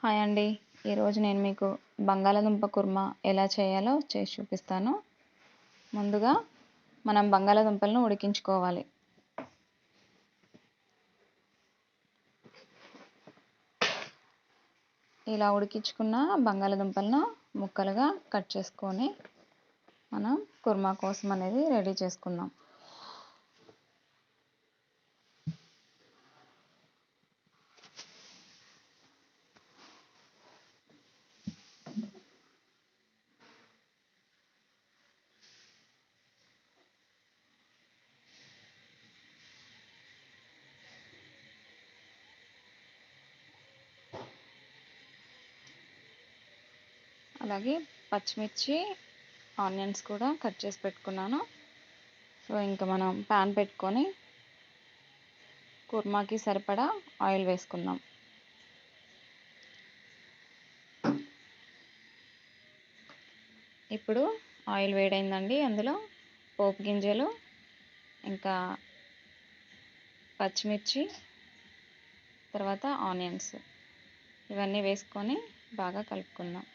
Hi అండి. ఈరోజు నేను మీకు బంగాళాదుంప కుర్మా ఎలా చేయాలో చేసి చూపిస్తాను. ముందుగా మనం బంగాళాదుంపలను ఉడికించుకోవాలి. ఇలా ఉడికించుకున్న బంగాళాదుంపలను ముక్కలుగా కట్ చేసుకొని మనం కుర్మా కోసం అనేది రెడీ చేసుకుందాం. అలాగే పచ్చిమిర్చి, ఆనియన్స్ కూడా కట్ చేసి పెట్టుకున్నాను. సో ఇంకా మనం ప్యాన్ పెట్టుకొని కుర్మాకి సరిపడా ఆయిల్ వేసుకుందాం. ఇప్పుడు ఆయిల్ వేడైందండి. అందులో పోపు గింజలు, ఇంకా పచ్చిమిర్చి, తర్వాత ఆనియన్స్ ఇవన్నీ వేసుకొని బాగా కలుపుకుందాం.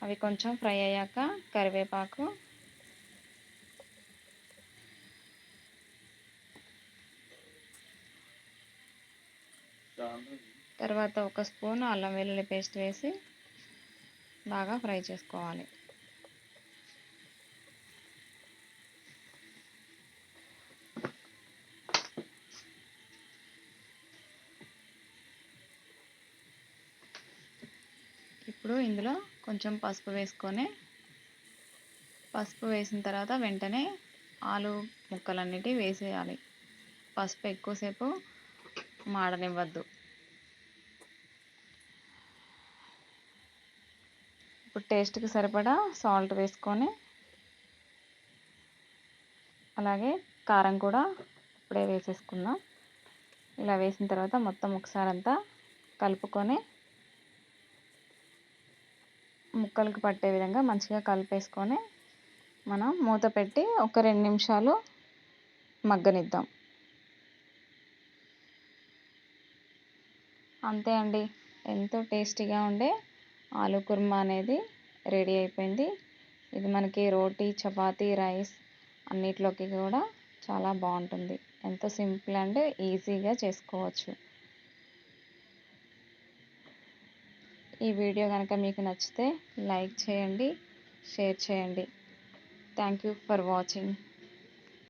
అవి కొంచెం ఫ్రై అయ్యాక కరివేపాకు, తర్వాత ఒక స్పూన్ అల్లం వెల్లుల్లి పేస్ట్ వేసి బాగా ఫ్రై చేసుకోవాలి. ఇప్పుడు ఇందులో కొంచెం పసుపు వేసుకొని, పసుపు వేసిన తర్వాత వెంటనే ఆలు ముక్కలన్నిటి వేసేయాలి. పసుపు ఎక్కువసేపు మాడనివ్వద్దు. ఇప్పుడు టేస్ట్కి సరిపడా సాల్ట్ వేసుకొని, అలాగే కారం కూడా ఇప్పుడే వేసేసుకుందాం. ఇలా వేసిన తర్వాత మొత్తం ఒకసారి అంతా కలుపుకొని ముక్కలకు పట్టే విధంగా మంచిగా కలిపేసుకొని మనం మూత పెట్టి ఒక 2 నిమిషాలు మగ్గనిద్దాం. అంతే అండి, ఎంతో టేస్టీగా ఉండే ఆలు కుర్మా అనేది రెడీ అయిపోయింది. ఇది మనకి రోటీ, చపాతీ, రైస్ అన్నిట్లోకి కూడా చాలా బాగుంటుంది. ఎంతో సింపుల్ అండ్ ఈజీగా చేసుకోవచ్చు. ఈ వీడియో కనుక మీకు నచ్చితే లైక్ చేయండి, షేర్ చేయండి. Thank you for watching.